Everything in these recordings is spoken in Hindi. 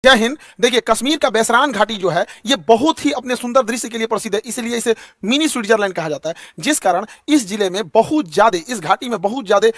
जय हिंद। देखिए, कश्मीर का बेसरान घाटी जो है ये बहुत ही अपने सुंदर दृश्य के लिए प्रसिद्ध है, इसलिए इसे मिनी स्विट्जरलैंड कहा जाता है। जिस कारण इस जिले में बहुत ज्यादा, इस घाटी में बहुत ज्यादा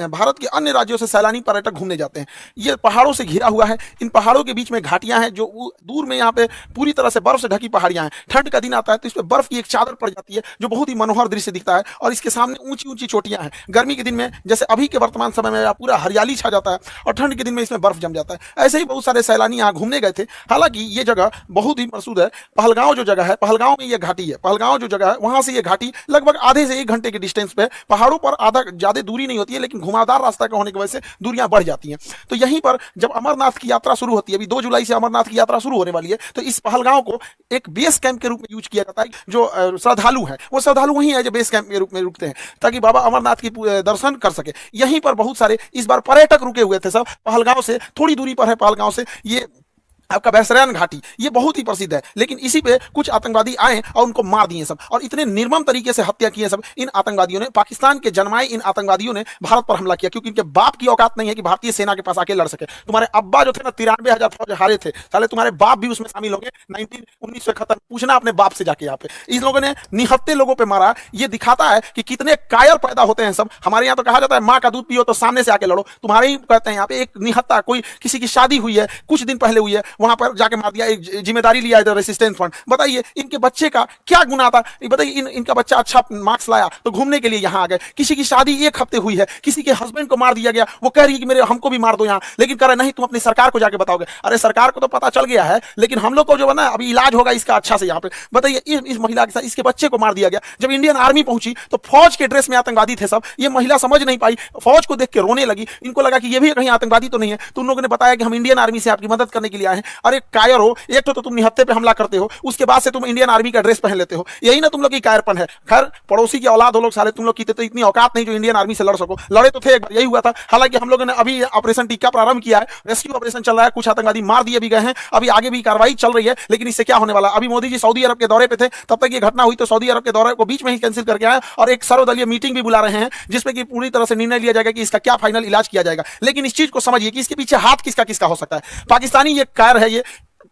भारत के अन्य राज्यों से सैलानी पर्यटक घूमने जाते हैं। ये पहाड़ों से घिरा हुआ है, इन पहाड़ों के बीच में घाटियां हैं जो दूर में यहाँ पे पूरी तरह से बर्फ से ढकी पहाड़ियां हैं। ठंड का दिन आता है तो इस पर बर्फ की एक चादर पड़ जाती है जो बहुत ही मनोहर दृश्य दिखता है, और इसके सामने ऊंची ऊंची चोटियां हैं। गर्मी के दिन में जैसे अभी के वर्तमान समय में पूरा हरियाली छा जाता है, और ठंड के दिन में इसमें बर्फ जम जाता है। ऐसे ही बहुत सारे सैलानी यहाँ घूमने गए थे। हालांकि ये जगह बहुत ही प्रसिद्ध है। पहलगांव जो जगह है, पहलगांव में ये घाटी है। पहलगांव जो जगह है वहां से ये घाटी लगभग आधे से 1 घंटे के डिस्टेंस पे, पहाड़ों पर आधा ज्यादा दूरी नहीं होती है, लेकिन घुमावदार रास्ता का होने की वजह से दूरियां बढ़ जाती हैं। तो यहीं पर जब अमरनाथ की यात्रा शुरू होती है, अभी 2 जुलाई से अमरनाथ की यात्रा शुरू होने वाली है, तो इस पहलगांव को एक बेस कैंप के रूप में यूज किया जाता है। जो श्रद्धालु है वो श्रद्धालु वहीं है जो बेस कैंप के रूप में रुकते हैं, ताकि बाबा अमरनाथ की दर्शन कर सके। यहीं पर बहुत सारे इस बार पर्यटक रुके हुए थे सब। पहलगांव से थोड़ी दूरी पर है, पहलगांव से ये आपका बेसरान घाटी, ये बहुत ही प्रसिद्ध है। लेकिन इसी पे कुछ आतंकवादी आए और उनको मार दिए सब, और इतने निर्मम तरीके से हत्या किए सब इन आतंकवादियों ने। पाकिस्तान के जन्माए इन आतंकवादियों ने भारत पर हमला किया, क्योंकि इनके बाप की औकात नहीं है कि भारतीय सेना के पास आके लड़ सके। तुम्हारे अब्बा जो थे ना, 93,000 फौज हारे थे, साले तुम्हारे बाप भी उसमें शामिल होंगे। 1971 पूछना अपने बाप से जाके। यहाँ पे इन लोगों ने निहत्ते लोगों पर मारा। ये दिखाता है कि कितने कायर पैदा होते हैं सब। हमारे यहाँ तो कहा जाता है माँ का दूध पियो तो सामने से आके लड़ो। तुम्हारे ही कहते हैं यहाँ पे एक निहत्ता, कोई किसी की शादी हुई है, कुछ दिन पहले हुई है, वहां पर जाके मार दिया। एक जिम्मेदारी लिया है रेसिस्टेंस फ्रंट। बताइए इनके बच्चे का क्या गुनाह था? बताइए इनका बच्चा अच्छा मार्क्स लाया तो घूमने के लिए यहाँ आ गए। किसी की शादी 1 हफ्ते हुई है, किसी के हस्बैंड को मार दिया गया, वो कह रही है कि मेरे हमको भी मार दो यहाँ, लेकिन कह रहे नहीं तुम अपनी सरकार को जाके बताओगे। अरे सरकार को तो पता चल गया है, लेकिन हम लोग को जो बना अभी इलाज होगा इसका अच्छा से यहाँ पे। बताइए इस महिला के साथ इसके बच्चे को मार दिया गया। जब इंडियन आर्मी पहुंची तो फौज के ड्रेस में आतंकवादी थे सब। ये महिला समझ नहीं पाई, फौज को देख के रोने लगी। इनको लगा कि ये भी कहीं आतंकवादी तो नहीं है। तो उन लोगों ने बताया कि हम इंडियन आर्मी से आपकी मदद करने के लिए आए हैं। अरे कायर हो, एक तो तुम निहत्ते पे हमला करते हो, उसके बाद से तुम इंडियन आर्मी का ड्रेस पहन लेते हो। यही ना तुम लोग की कायरपन है। खैर पड़ोसी की औलाद हो लोग साले, तुम लोग की तो इतनी औकात नहीं जो इंडियन आर्मी से लड़ सको। लड़े तो थे एक बार, यही हुआ था। हालांकि हम लोगों ने अभी ऑपरेशन टिक्का प्रारंभ किया है, रेस्क्यू ऑपरेशन चल रहा है। कुछ आतंकवादी मार दिए भी गए हैं, अभी आगे भी कार्रवाई चल रही है। लेकिन इससे क्या होने वाला? अभी मोदी जी सऊदी अरब के दौरे पे थे, तब तक ये घटना हुई, तो सऊदी अरब के दौरे को बीच में ही कैंसिल करके आए और एक सर्वदलीय मीटिंग भी बुला रहे हैं, जिसमें कि पूरी तरह से निर्णय लिया जाएगा कि इसका क्या फाइनल इलाज किया जाएगा। लेकिन इस चीज को समझिए कि इसके पीछे हाथ किसका किसका हो सकता है। पाकिस्तानी ये कायर है। ये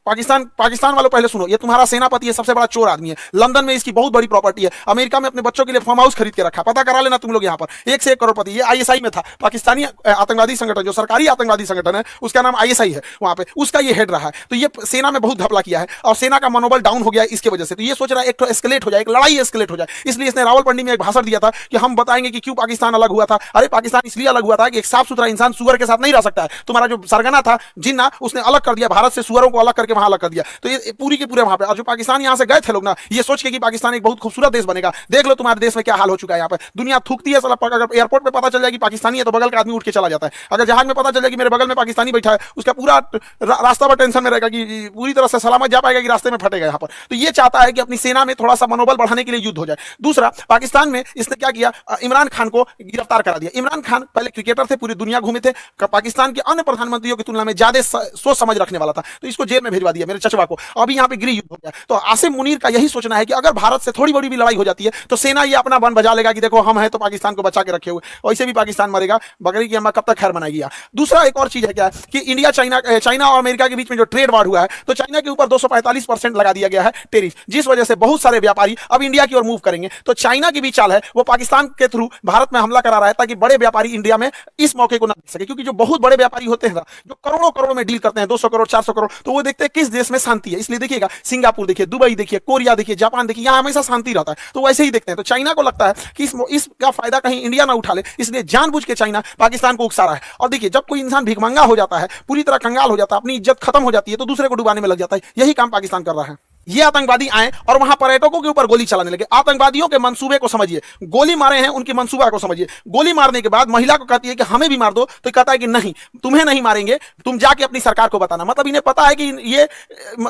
पाकिस्तान वालों पहले सुनो, ये तुम्हारा सेनापति है, सबसे बड़ा चोर आदमी है। लंदन में इसकी बहुत बड़ी प्रॉपर्टी है। अमेरिका में अपने बच्चों के लिए फार्म हाउस खरीद के रखा, पता करा लेना तुम लोग। यहाँ पर 1 से 1 करोड़पति। ये आईएसआई में था, पाकिस्तानी आतंकवादी संगठन, जो सरकारी आतंकवादी संगठन है उसका नाम आईएसआई है, वहां पे उसका ये हेड रहा है। तो ये सेना में बहुत घपला किया है, और सेना का मनोबल डाउन हो गया इसके वजह से। तो ये सोच रहा है एक तो एस्केलेट हो जाए, एक लड़ाई एस्केलेट हो जाए। इसलिए इसने रावलपिंडी में एक भाषण दिया था कि हम बताएंगे कि क्यों पाकिस्तान अलग हुआ था। अरे पाकिस्तान इसलिए अलग हुआ था कि एक साफ सुथरा इंसान सुअर के साथ नहीं रह सकता है। तुम्हारा जो सरगना था जिन्ना, उसने अलग कर दिया भारत से, सुअरों को अलग करके वहां अलग कर दिया। तो ये पूरी के पूरे वहां पे, और जो पाकिस्तान यहां से गए थे लोग ना, ये सोच के कि पाकिस्तान एक बहुत खूबसूरत देश बनेगा। देख लो तुम्हारे देश में क्या हाल हो चुका है। यहाँ पे दुनिया थूकती है साला। अगर एयरपोर्ट पे पता चल जाए कि पाकिस्तानी है तो बगल का आदमी उठ के चला जाता है। अगर जहाज में पता चल जाए कि मेरे बगल में पाकिस्तानी बैठा है, उसका पूरा रास्ता पर टेंशन में रहेगा कि पूरी तरह से सलामत जा पाएगा कि रास्ते में फटेगा। यहाँ पर तो ये चाहता है कि अपनी सेना में थोड़ा सा मनोबल बढ़ाने के लिए युद्ध हो जाए। दूसरा, पाकिस्तान में इसने क्या किया, इमरान खान को गिरफ्तार करा दिया। इमरान खान पहले क्रिकेटर थे, पूरी दुनिया घूमे थे, पाकिस्तान के अन्य प्रधानमंत्रियों की तुलना में ज्यादा सोच समझ रखने वाला था, तो इसको जेल में भिजवा दिया, मेरे चचवा को। अभी यहाँ पे गृह युद्ध हो गया। तो आसिम मुनीर का यही सोचना है कि अगर भारत से थोड़ी बड़ी भी लड़ाई हो जाती है तो सेना ये अपना बन बजा लेगा कि देखो हम हैं तो पाकिस्तान को बचा के रखे हुए। वैसे भी पाकिस्तान मरेगा, बकरी की अम्मा कब तक खैर बनाएगी। दूसरा एक और चीज है क्या कि इंडिया चाइना और अमेरिका के बीच में जो ट्रेड वार हुआ है, तो चाइना के ऊपर 245% लगा दिया गया है टेरिफ, जिस वजह से बहुत सारे व्यापारी अब इंडिया की ओर मूव करेंगे। तो चाइना की भी चाल है, वो पाकिस्तान के थ्रू भारत में हमला करा रहा है, ताकि बड़े व्यापारी इंडिया में इस मौके को ना देख सके। क्योंकि जो बहुत बड़े व्यापारी होते हैं जो करोड़ों करोड़ों में डील करते हैं, 200 करोड़ 400 करोड़, तो वो देखते हैं किस देश में शांति है। इसलिए देखिएगा, सिंगापुर देखिए, दुबई देखिए, कोरिया देखिए, जापान देखिए, यहाँ हमेशा शांति रहता है। तो वैसे ही देखते हैं। तो चाइना को लगता है कि इसका फायदा कहीं इंडिया ना उठा ले, इसलिए जानबूझ के चाइना पाकिस्तान को उकसा रहा है। और देखिए, जब कोई इंसान भिखमंगा हो जाता है, पूरी तरह कंगाल हो जाता है, अपनी इज्जत खत्म हो जाती है, तो दूसरे को डुबाने में लग जाता है। यही काम पाकिस्तान कर रहा है। ये आतंकवादी आए और वहां पर्यटकों के ऊपर गोली चलाने लगे। आतंकवादियों के मंसूबे को समझिए, गोली मारे हैं उनकी मंसूबा को समझिए। गोली मारने के बाद महिला को कहती है कि हमें भी मार दो, तो कहता है कि नहीं, तुम्हें नहीं मारेंगे, तुम जाके अपनी सरकार को बताना। मतलब इन्हें पता है कि ये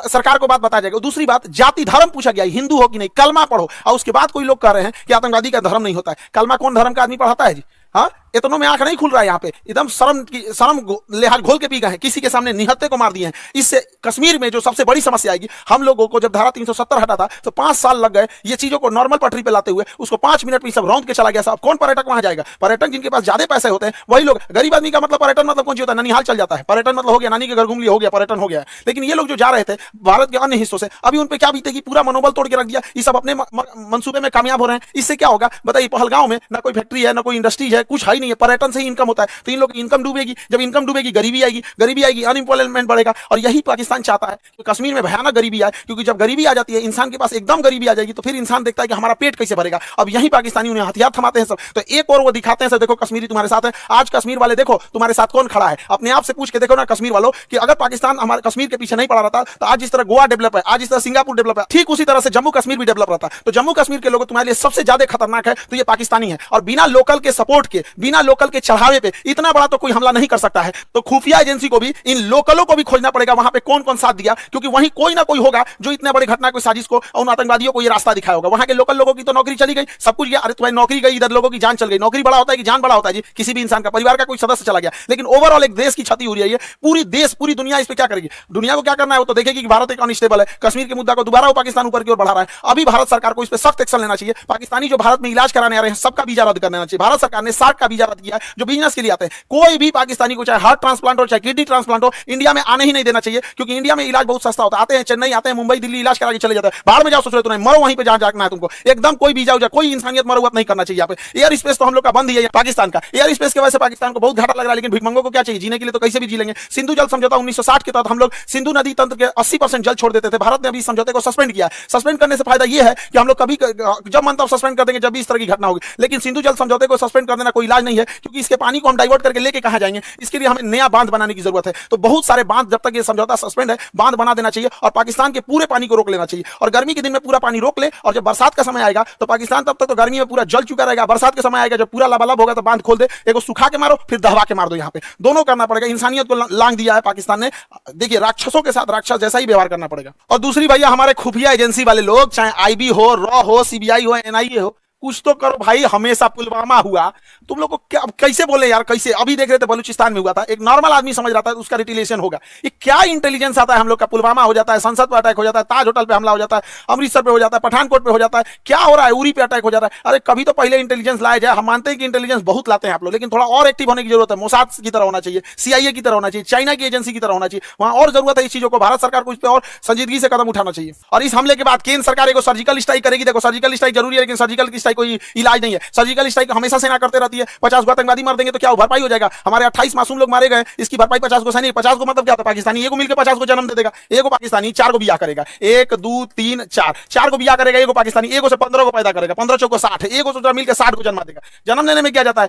सरकार को बात बताया जाएगा। दूसरी बात, जाति धर्म पूछा गया, हिंदू हो कि नहीं, कलमा पढ़ो। और उसके बाद कोई लोग कह रहे हैं कि आतंकवादी का धर्म नहीं होता है। कलमा कौन धर्म का आदमी पढ़ाता है जी? हाँ, इतनों में आंख नहीं खुल रहा है यहाँ पे, एकदम शर्म लिहाज घोल के पी गए हैं, किसी के सामने निहत्थे को मार दिए हैं। इससे कश्मीर में जो सबसे बड़ी समस्या आएगी, हम लोगों को जब धारा 370 हटा था तो 5 साल लग गए ये चीजों को नॉर्मल पटरी पे लाते हुए, उसको 5 मिनट में सब रौंद के चला गया। साहब कौन पर्यटक वहां जाएगा? पर्यटक जिनके पास ज्यादा पैसे होते हैं वही लोग। गरीब आदमी का मतलब पर्यटन मतलब कौन सी होता है? ननिहाल चल जाता है, पर्यटन मतलब हो गया नानी के घर घूम लिया, हो गया पर्यटन हो गया। लेकिन ये लोग जो जा रहे थे भारत के अन्य हिस्सों से, अभी उन पे क्या बीतेगी? पूरा मनोबल तोड़ के रख दिया। ये सब अपने मंसूबे में कामयाब हो रहे हैं। इससे क्या होगा बताइए? पहलगांव में ना कोई फैक्ट्री है, ना कोई इंडस्ट्रीज है, कुछ है ही नहीं है, पर्यटन से ही इनकम होता है। तो इन लोग की इनकम डूबेगी, जब इनकम डूबेगी गरीबी आएगी, गरीबी आएगी अनएम्प्लॉयमेंट बढ़ेगा। और यही पाकिस्तान चाहता है कि कश्मीर में भयानक गरीबी आए, क्योंकि जब गरीबी आ जाती है, इंसान के पास एकदम गरीबी आ जाएगी, तो फिर इंसान देखता है कि हमारा पेट कैसे भरेगा। अब यही पाकिस्तानी उन्हें हथियार थमाते हैं सब। तो एक और वो दिखाते हैं सर, देखो कश्मीरी तुम्हारे साथ है। आज कश्मीर वाले देखो तुम्हारे साथ कौन खड़ा है, अपने आप से पूछ के देखो ना कश्मीर वालों, कि अगर पाकिस्तान हमारे कश्मीर के पीछे नहीं पड़ा रहता तो आज जिस तरह गोवा डेवलप है, आज जिस तरह सिंगापुर डेवलप है, ठीक उसी तरह से जम्मू कश्मीर भी डेवलप रहता। तो जम्मू कश्मीर के लोग तुम्हारे लिए सबसे ज्यादा खतरनाक है तो ये पाकिस्तानी है। और बिना लोकल के सपोर्ट के, बिना लोकल के चढ़ावे पे इतना बड़ा तो कोई हमला नहीं कर सकता है। तो खुफिया एजेंसी को भी इन लोकलों को भी खोजना पड़ेगा वहां पे कौन कौन साथ दिया, क्योंकि वहीं कोई ना कोई होगा जो इतने बड़े घटना को, साजिश को, उन आतंकवादियों को ये रास्ता दिखाया होगा। वहां के लोकल लोगों की तो नौकरी चली गई, सब कुछ गया। अरे तुम्हारी नौकरी गई, इधर लोगों की जान चल गई। नौकरी बड़ा होता है कि जान बड़ा होता है जी? किसी भी इंसान का, परिवार का कोई सदस्य चला गया, लेकिन ओवरऑल एक देश की क्षति हो रही है। पूरी देश, पूरी दुनिया इस पे क्या करेगी? दुनिया को क्या करना है वो तो देखेगी कि भारत एक अनस्टेबल है। कश्मीर के मुद्दा को दोबारा वो पाकिस्तान ऊपर की ओर बढ़ा रहा है। अभी भारत सरकार को इस पे सख्त एक्शन लेना चाहिए। पाकिस्तानी जो भारत में इलाज कराने आ रहे हैं सबका वीजा रद्द करना चाहिए। भारत सरकार ने सार्क का वीजा रद्द किया है, जो बिजनेस के लिए आते हैं। कोई भी पाकिस्तानी को चाहे हार्ट ट्रांसप्लांट हो, चाहे किडनी ट्रांसप्लांट हो, इंडिया में आने ही नहीं देना चाहिए, क्योंकि इंडिया में इलाज बहुत सस्ता होता है। आते हैं चेन्नई, आते हैं मुंबई, दिल्ली, इलाज करा के चले जाते हैं। बाहर में जाओ, सोच रहे मरो वहीं पे जहां जाना है तुमको। एकदम कोई वीजा उजा, कोई इंसानियत मरम्मत नहीं करना चाहिए। यहाँ पे एयर स्पेस तो हम लोग का बंद ही है, पाकिस्तान का एयर स्पेस की वजह से पाकिस्तान को बहुत घाटा लग रहा है। लेकिन भिखमंगों को क्या चाहिए? जीने के लिए तो कैसे भी जी लेंगे। सिंधु जल समझौता 1960 के तहत हम लोग सिंधु नदी तंत्र के 80% जल छोड़ देते थे। भारत ने अभी समझौते को सस्पेंड किया। सस्पेंड करने से फायदा यह है कि हम लोग कभी जब मन तब सस्पेंड कर देंगे जब भी इस तरह की घटना होगी। लेकिन सिंधु जल समझौते को सस्पेंड कर देना कोई इलाज नहीं है, क्योंकि इसके पानी को हम डाइवर्ट करके लेके कहां जाएंगे? इसके लिए हमें नया बांध बनाने की जरूरत है। तो बहुत सारे बांध, जब तक ये समझौता सस्पेंड है, बांध बना देना चाहिए और पाकिस्तान के पूरे पानी को रोक लेना चाहिए। और गर्मी के दिन में पूरा पानी रोक ले, और जब बरसात का समय आएगा तो पाकिस्तान तब तक तो गर्मी में पूरा जल चुका रहेगा। बरसात के समय आएगा जब पूरा लबालब होगा तो बांध खोल दे, एक सुखा के मारो फिर दहवा के मार दो। यहाँ पे दोनों करना पड़ेगा। इंसानियत को लांग दिया है पाकिस्तान ने। देखिए राक्षसों के साथ राक्षस जैसा ही व्यवहार करना पड़ेगा। और दूसरी भैया, हमारे खुफिया एजेंसी वाले लोग, चाहे आईबी हो, रॉ हो, सीबीआई हो, एनआईए हो, कुछ तो करो भाई। हमेशा पुलवामा हुआ, तुम लोग को क्या कैसे बोले यार? कैसे? अभी देख रहे थे बलूचिस्तान में हुआ था, एक नॉर्मल आदमी समझ रहा था उसका रिटिलेशन होगा। ये क्या इंटेलिजेंस आता है हम लोग का? पुलवामा हो जाता है, संसद पर अटैक हो जाता है, ताज होटल पे हमला हो जाता है, अमृतसर पे हो जाता है, पठानकोट पे हो जाता है, क्या हो रहा है? उरी पे अटैक हो जाता है। अरे कभी तो पहले इंटेलिजेंस लाया जाए। हम मानते हैं कि इंटेलिजेंस बहुत लाते हैं आप लोग, लेकिन थोड़ा और एक्टिव होने की जरूरत है। मोसाद की तरह होना चाहिए, सीआईए की तरह होना चाहिए, चाइना की एजेंसी की तरह होना चाहिए। वहां और जरूरत है इस चीजों को। भारत सरकार को इस पर और संजीदगी से कदम उठाना चाहिए। और इस हमले के बाद केंद्र सरकार एक सर्जिकल स्ट्राइक करेगी। देखो सर्जिकल स्ट्राइक जरूरी है, लेकिन सर्जिकल स्ट्राइक कोई इलाज नहीं है। सर्जिकल स्ट्राइक हमेशा सेना करते रहती है। 50 को आतंकवादी मार देंगे तो क्या भरपाई हो जाएगा? हमारे 28 मासूम लोग मारे गए, इसकी भरपाई 50 को सैनिक। 50 को मतलब क्या होता है? पाकिस्तानी एक मिलकर 50 को जन्म दे देगा। एक पाकिस्तानी 4 को बियाह करेगा, 1 2 3 4 4 को बियाह करेगा। एक पाकिस्तानी 1 से 15 को पैदा करेगा, 15 चौको 60, 1 से मिलकर 60 को जन्म देगा। जन्म देने में क्या जाता है?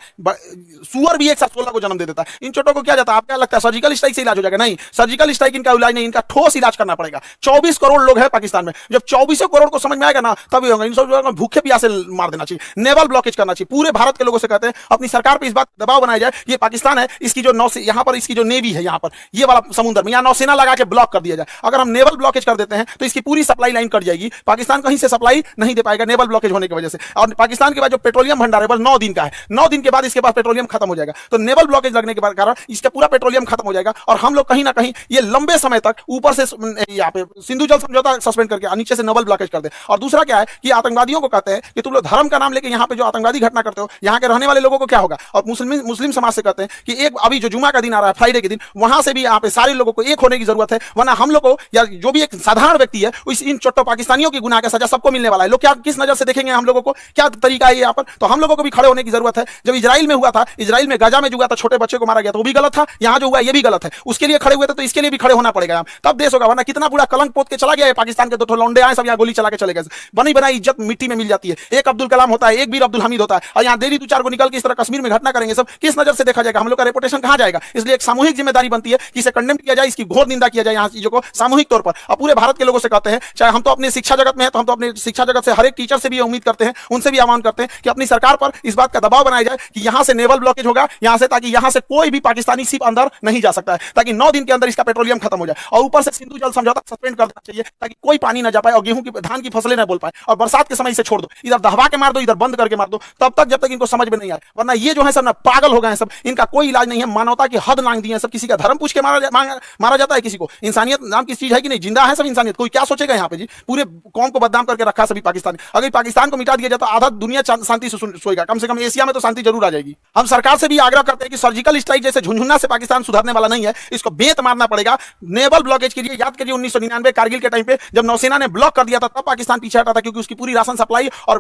सुअर भी एक साथ 16 को जन्म दे देता है। इन छोटों को क्या जाता है? आपको क्या लगता है सर्जिकल स्ट्राइक से इलाज हो जाएगा? नहीं, सर्जिकल स्ट्राइक इनका इलाज नहीं, इनका ठोस इलाज करना पड़ेगा। 24 करोड़ लोग हैं पाकिस्तान में। जब 24 करोड़ को समझ में आएगा ना, तभी होगा। इन सब भूखे प्यासे मार देना चाहिए, नेवल ब्लॉकेज करना चाहिए। पूरे भारत के लोगों से कहते हैं अपनी सरकार पे इस बात दबाव बनाया जाए, ये पाकिस्तान है, इसकी जो यहाँ पर इसकी जो नेवी है, यहाँ पर ये वाला समुद्र में यहाँ नौसेना लगा के ब्लॉक कर दिया जाए। अगर हम नेवल ब्लॉकेज कर देते हैं तो इसकी पूरी सप्लाई लाइन कट जाएगी। पाकिस्तान कहीं से सप्लाई नहीं दे पाएगा नेवल ब्लॉकेज होने की वजह से। और पाकिस्तान के बाद जो पेट्रोलियम भंडार है बस 9 दिन का है, 9 दिन के बाद इसके पास पेट्रोलियम खत्म हो जाएगा। तो नेवल ब्लॉकेज लगने के बाद कारण इसका पूरा पेट्रोलियम खत्म हो जाएगा और हम लोग कहीं ना कहीं ये लंबे समय तक ऊपर से यहाँ पे सिंधु जल समझौता सस्पेंड करके नीचे से नेवल ब्लॉकेज कर दे। और दूसरा क्या है कि आतंकवादियों को कहते हैं कि तुम लोग धर्म का नाम लेके यहाँ पे जो आतंकवादी घटना करते हो, यहाँ के रहने वाले लोगों को क्या होगा? और मुस्लिम समाज से कहते हैं कि एक अभी जो जुमा का दिन आ रहा है, फ्राइडे के दिन, वहां से भी यहाँ पे सारे लोगों को एक होने की जरूरत है। वरना हम लोग को या जो भी एक साधारण व्यक्ति है इन चोट्टो पाकिस्तानियों की गुनाह का सजा सबको मिलने वाला है। लोग क्या किस नजर से देखेंगे हम लोगों को? क्या तरीका है यहाँ पर? तो हम लोगों को भी खड़े होने की जरूरत है। जब इजराइल में हुआ था, इजराइल में गाजा में जो हुआ था, छोटे बच्चे को मारा गया तो वो भी गलत था। यहाँ जो हुआ ये भी गलत है। उसके लिए खड़े हुए थे तो इसके लिए भी खड़े होना पड़ेगा, तब देश होगा। वरना कितना बुरा कलंक पोत के चला गया है पाकिस्तान के। 2 लौंडे आए सब यहाँ गोली चला के चले गए। बनी बनाई इज्जत मिट्टी में मिल जाती है। एक अब्दुल कलाम होता है, एक बीर अब्दुल हमीद होता है, और यहाँ देरी 2-4 को निकल के इस तरह कश्मीर में घटना करेंगे। सब किस नजर से देखा जाएगा? हम लोग का रेपुटेशन कहां जाएगा? इसलिए एक सामूहिक जिम्मेदारी बनती है कि इसे कंडेम किया जाए, इसकी घोर निंदा किया जाए यहाँ चीजों को सामूहिक तौर पर। अब पूरे भारत के लोगों से कहते हैं, चाहे हम तो अपने शिक्षा जगत में है, तो हम तो अपने शिक्षा जगत से हर एक टीचर से भी उम्मीद करते हैं, उनसे भी आह्वान करते हैं कि अपनी सरकार पर इस बात का दबाव बनाया जाए कि यहां से नेवल ब्लॉकेज होगा यहां से, ताकि यहां से कोई भी पाकिस्तानी शिप अंदर नहीं जा सकता है, ताकि 9 दिन के अंदर इसका पेट्रोलियम खत्म हो जाए। और ऊपर से सिंधु जल समझौता सस्पेंड कर देना चाहिए ताकि कोई पानी ना जा पाए और गेहूं की धान की फसलें ना बोल पाए। और बरसात के समय इसे छोड़ दो, इधर दहवा के मार दो, इधर बंद करके मार दो, तब तक जब तक इनको समझ में नहीं आए। वरना ये जो है सब ना पागल हो गए हैं सब, इनका कोई इलाज नहीं है। मानवता की हद लांग दी है सब। किसी का धर्म पूछ के मारा जाता है, किसी को इंसानियत नाम की चीज है कि नहीं? जिंदा है सब इंसानियत। कोई क्या सोचेगा यहाँ पे जी? पूरे कौम को बदनाम करके रखा सभी पाकिस्तान। अगर पाकिस्तान को मिटा दिया जाता आधा दुनिया शांति से सोएगा, कम से कम एशिया में तो शांति जरूर आ जाएगी। हम सरकार से भी आग्रह करते हैं कि सर्जिकल स्ट्राइक जैसे झुनझुना से पाकिस्तान सुधरने वाला नहीं है, इसको बेत मारना पड़ेगा। नेवल ब्लॉकेज कीजिए। याद करिए 1999 कारगिल के टाइम पे जब नौसेना ने ब्लॉक कर दिया था, तब पाकिस्तान पीछे हटा था, क्योंकि उसकी पूरी राशन सप्लाई और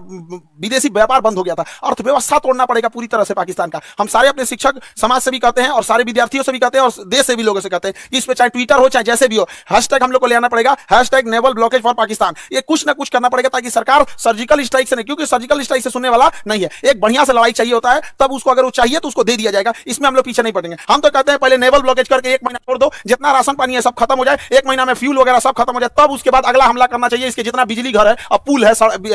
विदेशी व्यापार बंद हो गया था। अर्थव्यवस्था तोड़ना पड़ेगा पूरी तरह से पाकिस्तान का। हम सारे अपने शिक्षक समाज से भी कहते हैं और सारे विद्यार्थियों से भी कहते हैं और देश से भी लोगों से कहते हैं कि इस पे चाहे ट्विटर हो चाहे जैसे भी हो, हैशटैग हम लोग को ले आना पड़ेगा, hashtag naval blockage for Pakistan. ये कुछ ना कुछ करना पड़ेगा ताकि सरकार सर्जिकल स्ट्राइक से नहीं, क्योंकि सर्जिकल स्ट्राइक से सुनने वाला नहीं है। एक बढ़िया से लड़ाई चाहिए होता है, तब उसको अगर वो चाहिए तो उसको दे दिया जाएगा। इसमें हम लोग पीछे नहीं पड़ेंगे। हम तो कहते हैं पहले नेवल ब्लॉकेज करके 1 महीना छोड़ दो, जितना राशन पानी है सब खत्म हो जाए, 1 महीना में फ्यूल वगैरह सब खत्म हो जाए, तब उसके बाद अगला हमला करना चाहिए। इसके जितना बिजली घर है अब पुल है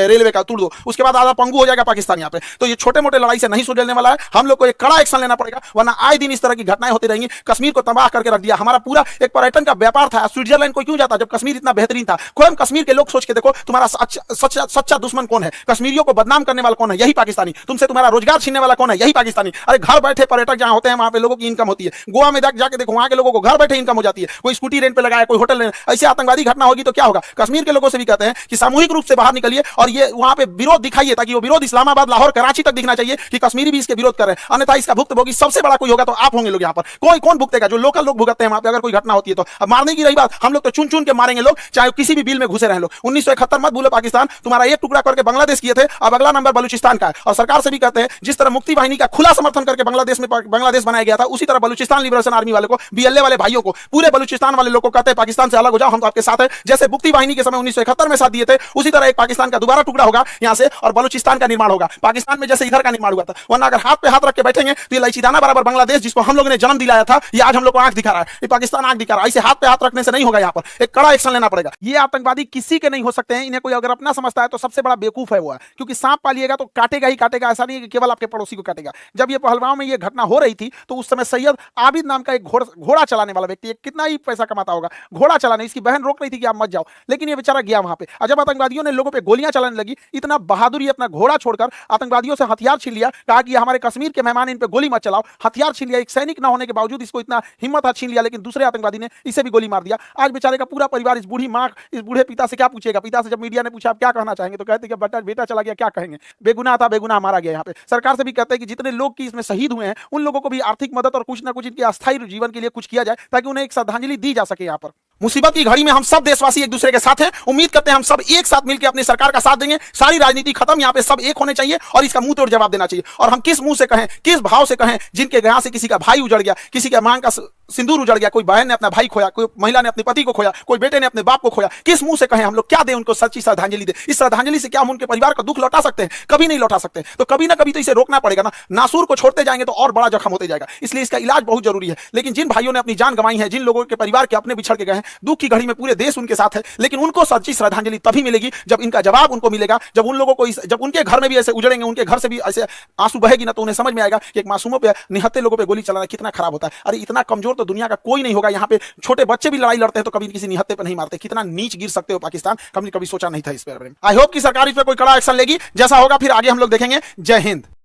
रेलवे का तोड़ दो, उसके बाद आधा पंगु हो जाएगा पाकिस्तान यहाँ पे। तो ये छोटे मोटे लड़ाई से नहीं सुलझने वाला है। हम लोग को एक कड़ा एक्शन लेना पड़ेगा, वरना आए दिन इस तरह की घटनाएं होती रहेंगी। कश्मीर को तबाह करके रख दिया। हमारा पूरा एक पर्यटन का व्यापार था। स्विट्जरलैंड को क्यों जाता जब कश्मीर इतना बेहतरीन था? कोई कश्मीर के लोग सोच के देखो, तुम्हारा सच्चा दुश्मन कौन है? कश्मीरियों को बदनाम करने वाला कौन है? यही पाकिस्तानी। तुमसे तुम्हारा रोजगार छीनने वाला कौन है? यही पाकिस्तानी। अरे घर बैठे पर्यटक जहां होते हैं वहां पे लोगों की इनकम होती है। गोवा में जाके देखो, वहां के लोगों को घर बैठे इनकम हो जाती है। कोई स्कूटी रेंट पे लगाया, कोई होटल रेंट। ऐसे आतंकवादी घटना होगी तो क्या होगा? कश्मीर के लोगों से भी कहते हैं कि सामूहिक रूप से बाहर निकलिए और ये वहां पे विरोध दिखाइए, ताकि वो विरोध इस्लामाबाद, लाहौर, कराची तक दिखना चाहिए कि कश्मीरी भी इसके विरोध कर रहे हैं। अन्यथा इसका भुक्तभोगी सबसे बड़ा कोई होगा तो आप होंगे लोग यहाँ पर। कोई कौन भुगतेगा? जो लोकल लोग भुगतते हैं वहां पे अगर कोई घटना होती है तो। अब मारने की रही बात, हम लोग तो चुन चुन के मारेंगे लोग, चाहे किसी भी बिल में घुसे रहे लोग। 1971 मत भूलो पाकिस्तान, तुम्हारा एक टुकड़ा करके बांग्लादेश किए थे, अब अगला नंबर बलूचिस्तान का है। और सरकार से भी कहते हैं जिस तरह मुक्ति वाहिनी का खुला समर्थन करके बांग्लादेश बनाया गया था, उसी तरह बलूचिस्तान लिबरेशन आर्मी वाले को, बीएलए वाले भाइयों को, पूरे बलूचिस्तान वाले लोग को कहते हैं पाकिस्तान से अलग हो जाओ, हम तो आपके साथ हैं। जैसे मुक्ति वाहिनी के समय 1971 में साथ दिए थे, उसी तरह एक पाकिस्तान का दोबारा टुकड़ा होगा यहाँ से और बलूचिस्तान का निर्माण होगा। पाकिस्तान में जैसे इधर का निर्माण हुआ था। वरना अगर हाथ पे हाथ रख के बैठेंगे तो ये इलायचीदाना बराबर बांग्लादेश, जिसको हम लोगों ने जन्म दिलाया था, ये आज हम लोग को आंख दिखा रहा है। ये पाकिस्तान आंख दिखा रहा है। इसे हाथ पे हाथ रखने से नहीं होगा। यहाँ पर एक कड़ा एक्शन लेना पड़ेगा। ये आतंकवादी किसी के नहीं हो सकते हैं। इन्हें कोई अगर अपना समझता है तो सबसे बड़ा बेवकूफ है वो है, क्योंकि सांप पालिएगा तो काटेगा ही काटेगा। ऐसा नहीं है कि केवल आपके पड़ोसी को काटेगा। जब ये पहलगाम में ये घटना हो रही थी तो उस समय सैयद आबिद नाम का एक घोड़ा चलाने वाला व्यक्ति, कितना ही पैसा कमाता होगा घोड़ा चलाने, इसकी बहन रोक रही थी कि आप मत जाओ, लेकिन ये बेचारा गया वहां पे। और जब आतंकवादियों ने लोगों पे गोलियां चलाने लगी, इतना बहादुरी अपना घोड़ा छोड़कर आतंकवादियों से हथियार छीन लिया, कहा कि हमारे कश्मीर के मेहमान, इन पे गोली मत चलाओ। हथियार छीन लिया। एक सैनिक ना होने के बावजूद इसको इतना हिम्मत है, छीन लिया, लेकिन दूसरे आतंकवादी ने इसे भी गोली मार दिया। आज बेचारे का पूरा परिवार, इस बूढ़ी माँ, इस बूढ़े पिता से क्या पूछेगा? पिता से जब मीडिया ने पूछा आप क्या कहना चाहेंगे, तो कहते कि बेटा चला गया, क्या कहेंगे? बेगुनाह था, बेगुनाह मारा गया। यहाँ पे सरकार से भी कहते हैं कि जितने लोग की इसमें शहीद हुए हैं उन लोगों को भी आर्थिक मदद और कुछ ना कुछ इनके अस्थायी जीवन के लिए कुछ किया जाए, ताकि उन्हें एक श्रद्धांजलि दी जा सके। यहाँ पर मुसीबत की घड़ी में हम सब देशवासी एक दूसरे के साथ हैं। उम्मीद करते हैं हम सब एक साथ मिलकर अपनी सरकार का साथ देंगे। सारी राजनीति खत्म, यहाँ पे सब एक होने चाहिए और इसका मुंह तोड़ जवाब देना चाहिए। और हम किस मुंह से कहें, किस भाव से कहें, जिनके यहाँ से किसी का भाई उजड़ गया, किसी के मांग का सिंदूर उजड़ गया, कोई बहन ने अपना भाई खोया, कोई महिला ने अपने पति को खोया, कोई बेटे ने अपने बाप को खोया, किस मुंह से कहें हम लोग? क्या दें उनको सच्ची श्रद्धांजलि दे? इस श्रद्धांजलि से क्या हम उनके परिवार का दुख लौटा सकते हैं? कभी नहीं लौटा सकते। तो कभी ना कभी तो इसे रोकना पड़ेगा ना। नासूर को छोड़ते जाएंगे तो और बड़ा जख्म होते जाएगा। इसलिए इसका इलाज बहुत जरूरी है। लेकिन जिन भाइयों ने अपनी जान गंवाई है, जिन लोगों के परिवार के अपने बिछड़ के गए हैं, दुख की घड़ी में पूरे देश उनके साथ है, लेकिन उनको सच्ची श्रद्धांजलि तभी मिलेगी जब इनका जवाब उनको मिलेगा। जब उन लोगों को जब उनके घर में भी ऐसे उजड़ेंगे, उनके घर से भी ऐसे आंसू बहेगी ना, तो उन्हें समझ में आएगा कि एक मासूमों पे, निहत्थे लोगों पे गोली चलाना कितना खराब होता है। अरे इतना कमजोर तो दुनिया का कोई नहीं होगा। यहाँ पे छोटे बच्चे भी लड़ाई लड़ते हैं तो कभी किसी निहत्थे पे नहीं मारते। कितना नीच गिर सकते हो पाकिस्तान, कभी कभी सोचा नहीं था इस पर। आई होप कि सरकार इस पर कोई कड़ा एक्शन लेगी। जैसा होगा फिर आगे हम लोग देखेंगे। जय हिंद।